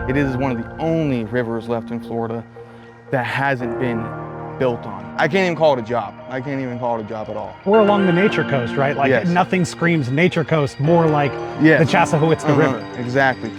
It is one of the only rivers left in Florida that hasn't been built on. I can't even call it a job. I can't even call it a job at all. We're along the nature coast, right? Like Yes. Nothing screams nature coast more like Yes. the Chassahowitzka River. Exactly.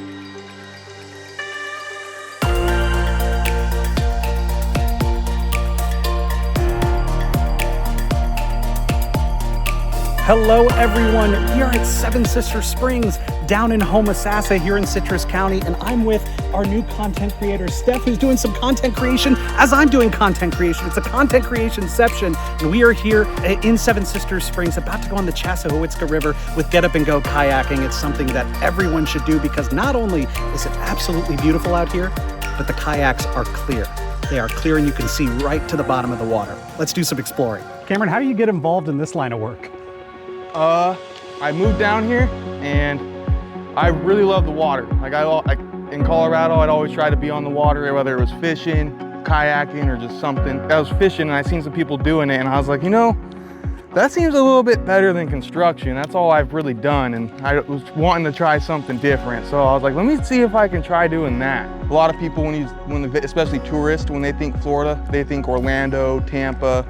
Hello everyone, we are at Seven Sisters Springs down in Homosassa here in Citrus County, and I'm with our new content creator, Steph, who's doing some content creation as I'm doing content creation. It's a content creation-ception, and we are here in Seven Sisters Springs about to go on the Chassahowitzka River with Get Up and Go kayaking. It's something that everyone should do because not only is it absolutely beautiful out here, but the kayaks are clear. They are clear and you can see right to the bottom of the water. Let's do some exploring. Cameron, how do you get involved in this line of work? I moved down here and I really love the water. Like in Colorado, I'd always try to be on the water, whether it was fishing, kayaking, or just something. I was fishing and I seen some people doing it and I was like, you know, that seems a little bit better than construction. That's all I've really done. And I was wanting to try something different. So I was like, let me see if I can try doing that. A lot of people, especially tourists, when they think Florida, they think Orlando, Tampa,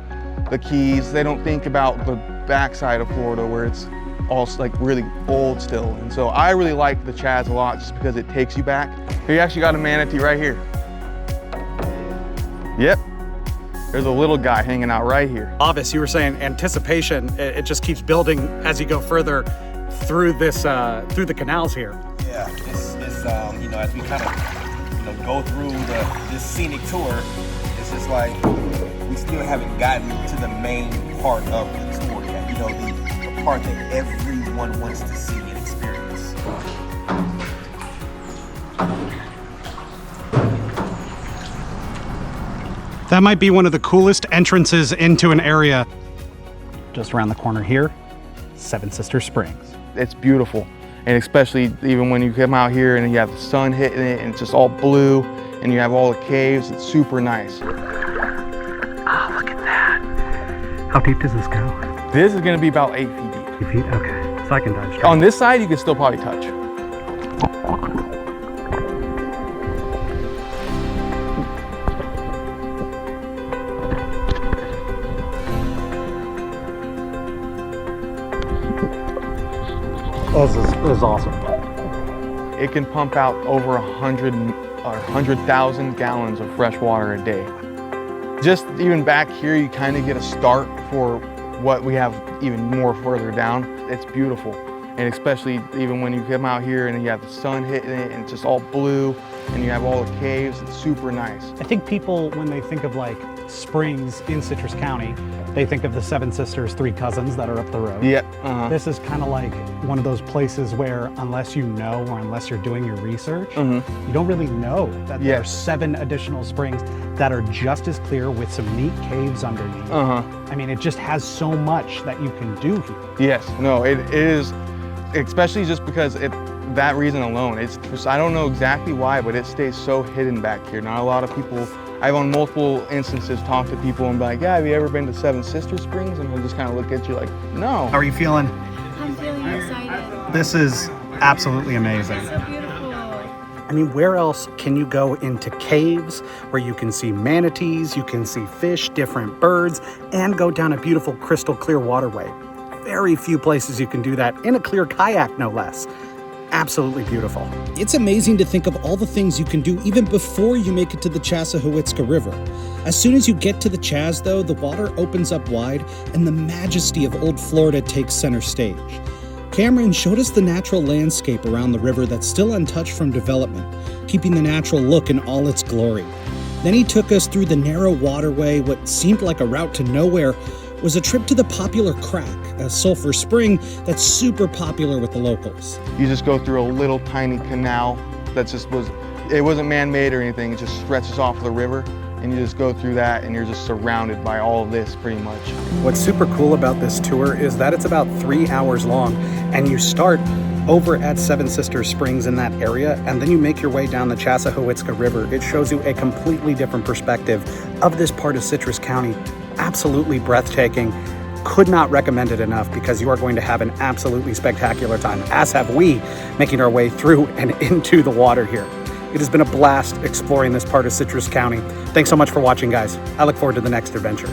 the Keys. They don't think about the backside of Florida where it's all like really old still. And so I really like the Chaz a lot just because it takes you back. Here you actually got a manatee right here. Yep. There's a little guy hanging out right here. Obvious, you were saying anticipation, it just keeps building as you go further through this, through the canals here. Yeah, it's you know, as we kind of, you know, go through this scenic tour, it's just like we still haven't gotten to the main part of the tour yet. You know, the part that everyone wants to see and experience. That might be one of the coolest entrances into an area. Just around the corner here, Seven Sisters Springs. It's beautiful. And especially even when you come out here and you have the sun hitting it and it's just all blue and you have all the caves, it's super nice. Oh, look at that. How deep does this go? This is gonna be about 8 feet deep. 8 feet, okay. So I can dive straight. On this side, you can still probably touch. This is awesome. It can pump out over 100,000 gallons of fresh water a day. Just even back here, you kind of get a start for what we have even more further down. It's beautiful. And especially even when you come out here and you have the sun hitting it and it's just all blue and you have all the caves, it's super nice. I think people, when they think of like springs in Citrus County, they think of the Seven Sisters, three cousins that are up the road. Yep. This is kind of like one of those places where unless you know or unless you're doing your research, you don't really know that there are 7 additional springs that are just as clear with some neat caves underneath. I mean, it just has so much that you can do here. Yes, no, it is, especially just because that reason alone. It's just, I don't know exactly why, but it stays so hidden back here. Not a lot of people, I've on multiple instances talked to people and be like, yeah, have you ever been to Seven Sisters Springs? And they'll just kind of look at you like, no. How are you feeling? I'm feeling excited. This is absolutely amazing. It's so beautiful. I mean, where else can you go into caves where you can see manatees, you can see fish, different birds, and go down a beautiful crystal clear waterway? Very few places you can do that in a clear kayak, no less. Absolutely beautiful. It's amazing to think of all the things you can do even before you make it to the Chassahowitzka River. As soon as you get to the Chaz, though, the water opens up wide and the majesty of old Florida takes center stage. Cameron showed us the natural landscape around the river that's still untouched from development, keeping the natural look in all its glory. Then he took us through the narrow waterway. What seemed like a route to nowhere was a trip to the popular Crack, a sulfur spring that's super popular with the locals. You just go through a little tiny canal that it wasn't man-made or anything, it just stretches off the river. And you just go through that and you're just surrounded by all of this pretty much. What's super cool about this tour is that it's about 3 hours long and you start over at Seven Sisters Springs in that area and then you make your way down the Chassahowitzka River. It shows you a completely different perspective of this part of Citrus County. Absolutely breathtaking. Could not recommend it enough because you are going to have an absolutely spectacular time, as have we, making our way through and into the water here. It has been a blast exploring this part of Citrus County. Thanks so much for watching, guys. I look forward to the next adventure.